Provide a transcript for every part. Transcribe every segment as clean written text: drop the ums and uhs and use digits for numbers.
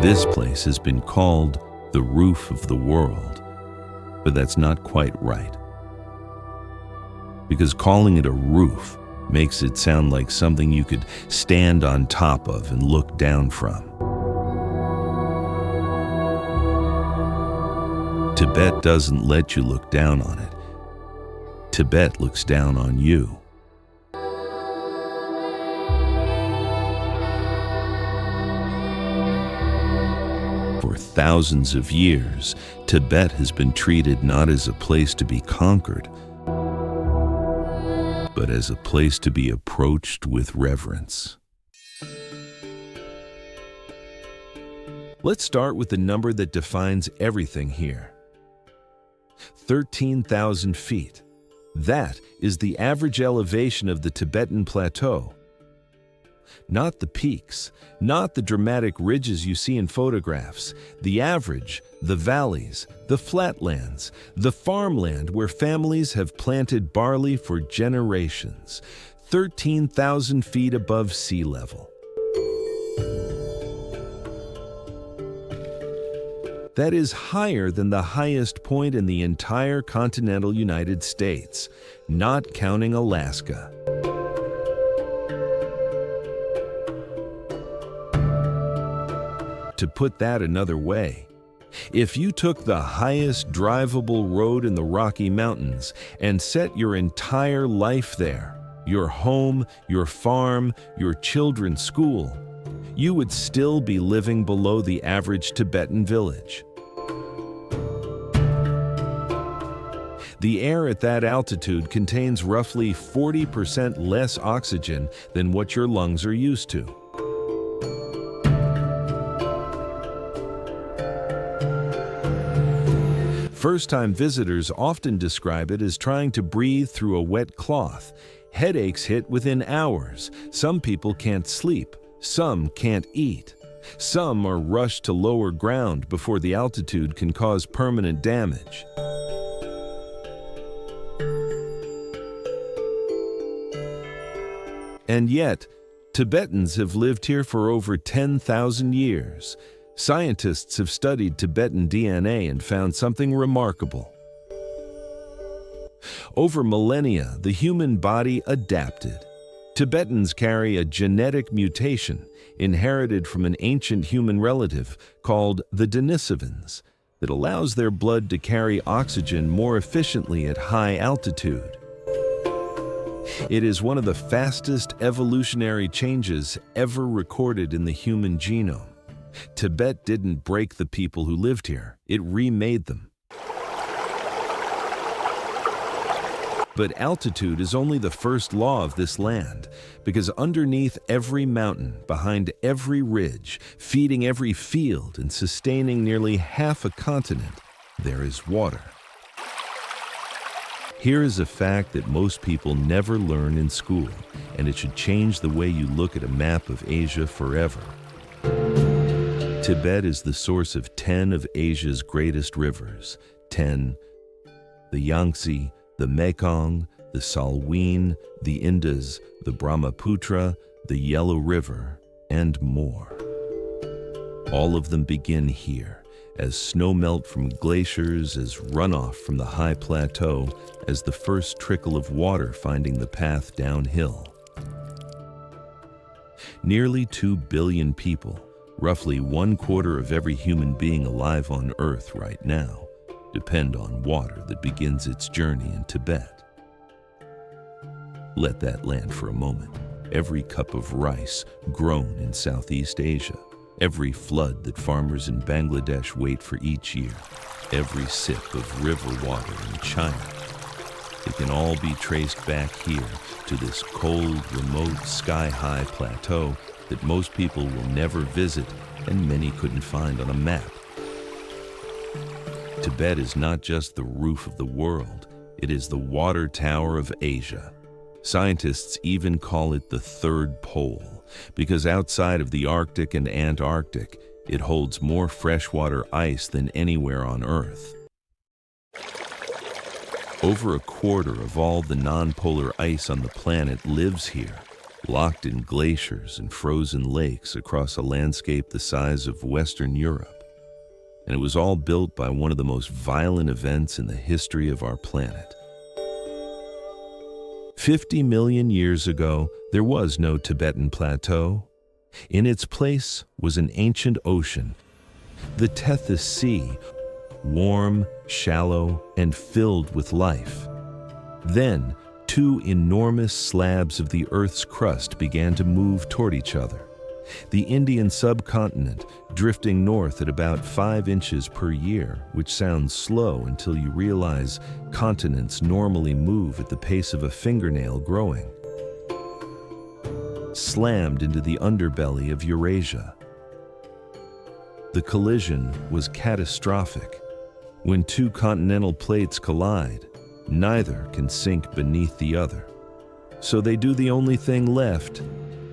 This place has been called the roof of the world, but that's not quite right. Because calling it a roof makes it sound like something you could stand on top of and look down from. Tibet doesn't let you look down on it. Tibet looks down on you. For thousands of years, Tibet has been treated not as a place to be conquered, but as a place to be approached with reverence. Let's start with the number that defines everything here. 13,000 feet. That is the average elevation of the Tibetan Plateau. Not the peaks, not the dramatic ridges you see in photographs. The average, the valleys, the flatlands, the farmland where families have planted barley for generations. 13,000 feet above sea level. That is higher than the highest point in the entire continental United States, not counting Alaska. To put that another way, if you took the highest drivable road in the Rocky Mountains and set your entire life there, your home, your farm, your children's school, you would still be living below the average Tibetan village. The air at that altitude contains roughly 40% less oxygen than what your lungs are used to. First-time visitors often describe it as trying to breathe through a wet cloth. Headaches hit within hours. Some people can't sleep. Some can't eat. Some are rushed to lower ground before the altitude can cause permanent damage. And yet, Tibetans have lived here for over 10,000 years. Scientists have studied Tibetan DNA and found something remarkable. Over millennia, the human body adapted. Tibetans carry a genetic mutation inherited from an ancient human relative called the Denisovans that allows their blood to carry oxygen more efficiently at high altitude. It is one of the fastest evolutionary changes ever recorded in the human genome. Tibet didn't break the people who lived here, it remade them. But altitude is only the first law of this land, because underneath every mountain, behind every ridge, feeding every field, and sustaining nearly half a continent, there is water. Here is a fact that most people never learn in school, and it should change the way you look at a map of Asia forever. Tibet is the source of 10 of Asia's greatest rivers. 10. The Yangtze, the Mekong, the Salween, the Indus, the Brahmaputra, the Yellow River, and more. All of them begin here, as snowmelt from glaciers, as runoff from the high plateau, as the first trickle of water finding the path downhill. Nearly 2 billion people, roughly 1/4 of every human being alive on Earth right now, depend on water that begins its journey in Tibet. Let that land for a moment. Every cup of rice grown in Southeast Asia, every flood that farmers in Bangladesh wait for each year, every sip of river water in China, it can all be traced back here to this cold, remote, sky-high plateau that most people will never visit and many couldn't find on a map. Tibet is not just the roof of the world, it is the water tower of Asia. Scientists even call it the third pole, because outside of the Arctic and Antarctic, it holds more freshwater ice than anywhere on Earth. Over 1/4 of all the non-polar ice on the planet lives here, locked in glaciers and frozen lakes across a landscape the size of Western Europe. And it was all built by one of the most violent events in the history of our planet. 50 million years ago, there was no Tibetan Plateau. In its place was an ancient ocean, the Tethys Sea, warm, shallow, and filled with life. Then, two enormous slabs of the Earth's crust began to move toward each other. The Indian subcontinent drifting north at about 5 inches per year, which sounds slow until you realize continents normally move at the pace of a fingernail growing, slammed into the underbelly of Eurasia. The collision was catastrophic. When two continental plates collide, neither can sink beneath the other. So they do the only thing left: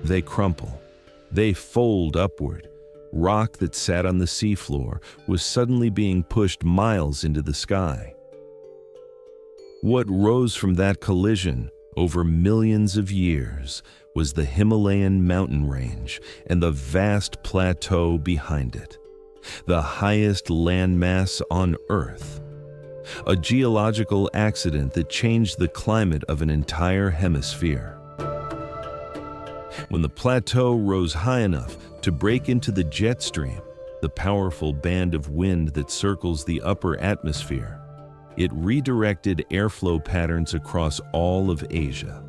they crumple. They fold upward. Rock that sat on the seafloor was suddenly being pushed miles into the sky. What rose from that collision over millions of years was the Himalayan mountain range and the vast plateau behind it, the highest landmass on Earth. A geological accident that changed the climate of an entire hemisphere. When the plateau rose high enough to break into the jet stream, the powerful band of wind that circles the upper atmosphere, it redirected airflow patterns across all of Asia.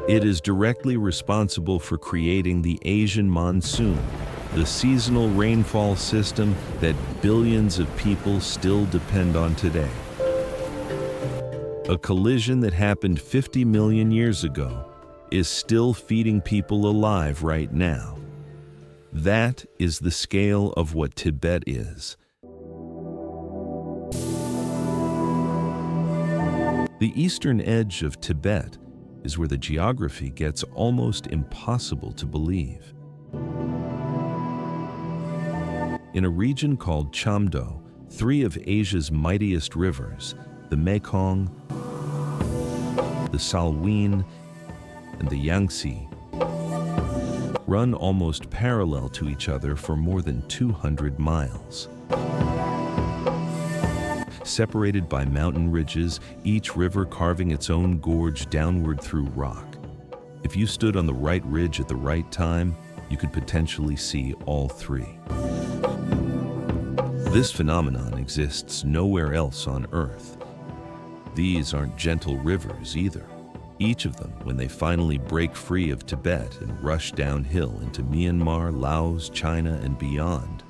It is directly responsible for creating the Asian monsoon, the seasonal rainfall system that billions of people still depend on today. A collision that happened 50 million years ago is still feeding people alive right now. That is the scale of what Tibet is. The eastern edge of Tibet is where the geography gets almost impossible to believe. In a region called Chamdo, 3 of Asia's mightiest rivers, the Mekong, the Salween, and the Yangtze, run almost parallel to each other for more than 200 miles. Separated by mountain ridges, each river carving its own gorge downward through rock. If you stood on the right ridge at the right time, you could potentially see all 3. This phenomenon exists nowhere else on Earth. These aren't gentle rivers either. Each of them, when they finally break free of Tibet and rush downhill into Myanmar, Laos, China, and beyond,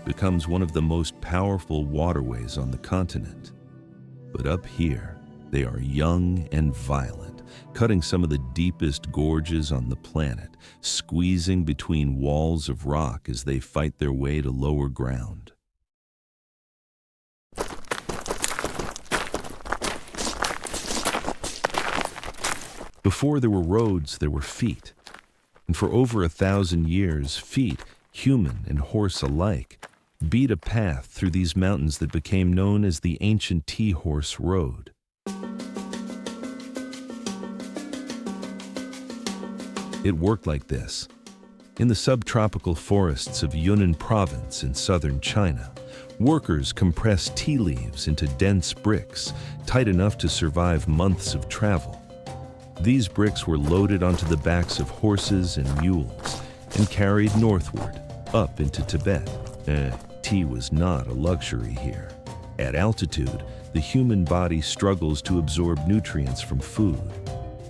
becomes one of the most powerful waterways on the continent. But up here, they are young and violent, cutting some of the deepest gorges on the planet, squeezing between walls of rock as they fight their way to lower ground. Before there were roads, there were feet. And for over 1,000 years, feet, human and horse alike, beat a path through these mountains that became known as the ancient Tea-Horse Road. It worked like this. In the subtropical forests of Yunnan province in southern China, workers compressed tea leaves into dense bricks, tight enough to survive months of travel. These bricks were loaded onto the backs of horses and mules and carried northward, up into Tibet. Tea was not a luxury here. At altitude, the human body struggles to absorb nutrients from food.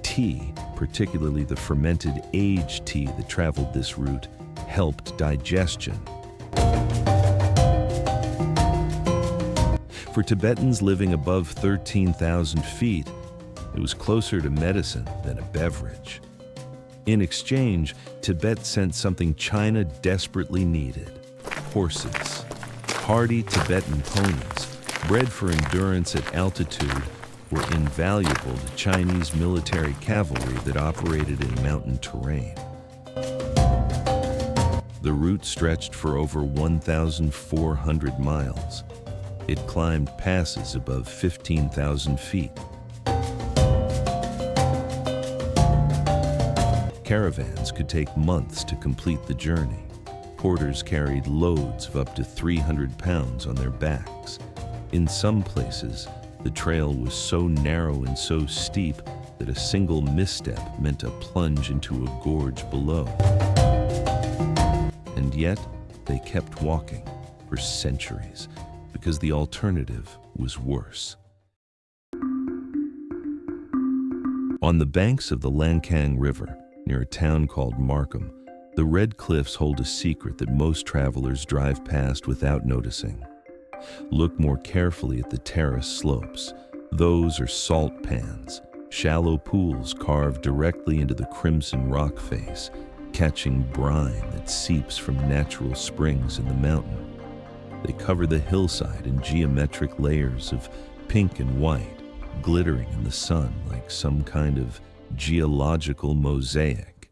Tea, particularly the fermented aged tea that traveled this route, helped digestion. For Tibetans living above 13,000 feet, it was closer to medicine than a beverage. In exchange, Tibet sent something China desperately needed: horses. Hardy Tibetan ponies, bred for endurance at altitude, were invaluable to Chinese military cavalry that operated in mountain terrain. The route stretched for over 1,400 miles. It climbed passes above 15,000 feet. Caravans could take months to complete the journey. Porters carried loads of up to 300 pounds on their backs. In some places, the trail was so narrow and so steep that a single misstep meant a plunge into a gorge below. And yet, they kept walking for centuries because the alternative was worse. On the banks of the Lancang River, near a town called Markham, the red cliffs hold a secret that most travelers drive past without noticing. Look more carefully at the terrace slopes. Those are salt pans, shallow pools carved directly into the crimson rock face, catching brine that seeps from natural springs in the mountain. They cover the hillside in geometric layers of pink and white, glittering in the sun like some kind of geological mosaic.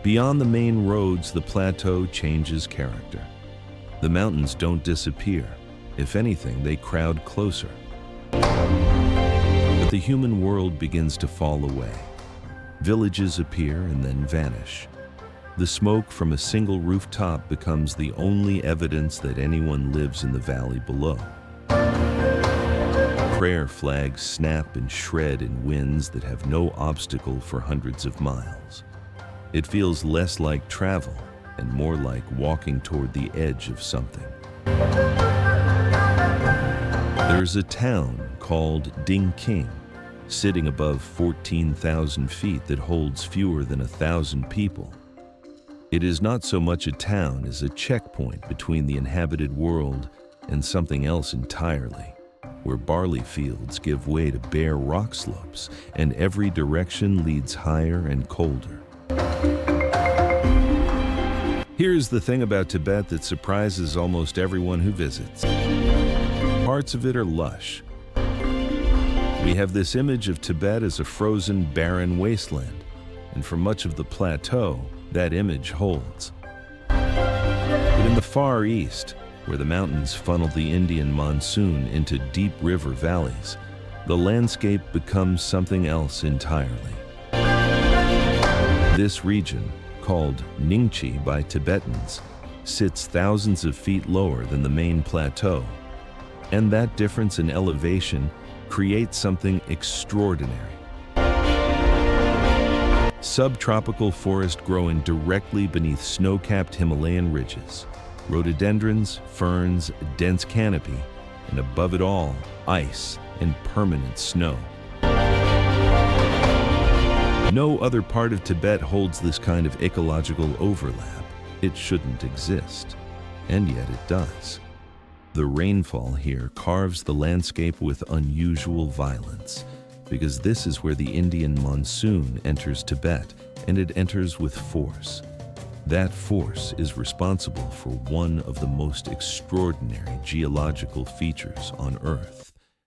Beyond the main roads, the plateau changes character. The mountains don't disappear. If anything, they crowd closer. But the human world begins to fall away. Villages appear and then vanish. The smoke from a single rooftop becomes the only evidence that anyone lives in the valley below. Prayer flags snap and shred in winds that have no obstacle for hundreds of miles. It feels less like travel and more like walking toward the edge of something. There's a town called Dingking, sitting above 14,000 feet that holds fewer than 1,000 people. It is not so much a town as a checkpoint between the inhabited world and something else entirely, where barley fields give way to bare rock slopes and every direction leads higher and colder. Here's the thing about Tibet that surprises almost everyone who visits. Parts of it are lush. We have this image of Tibet as a frozen, barren wasteland, and for much of the plateau, that image holds. But in the Far East, where the mountains funnel the Indian monsoon into deep river valleys, the landscape becomes something else entirely. This region, called Ningchi by Tibetans, sits thousands of feet lower than the main plateau, and that difference in elevation creates something extraordinary. Subtropical forest growing directly beneath snow-capped Himalayan ridges, rhododendrons, ferns, a dense canopy, and above it all, ice and permanent snow. No other part of Tibet holds this kind of ecological overlap. It shouldn't exist, and yet it does. The rainfall here carves the landscape with unusual violence, because this is where the Indian monsoon enters Tibet, and it enters with force. That force is responsible for one of the most extraordinary geological features on Earth.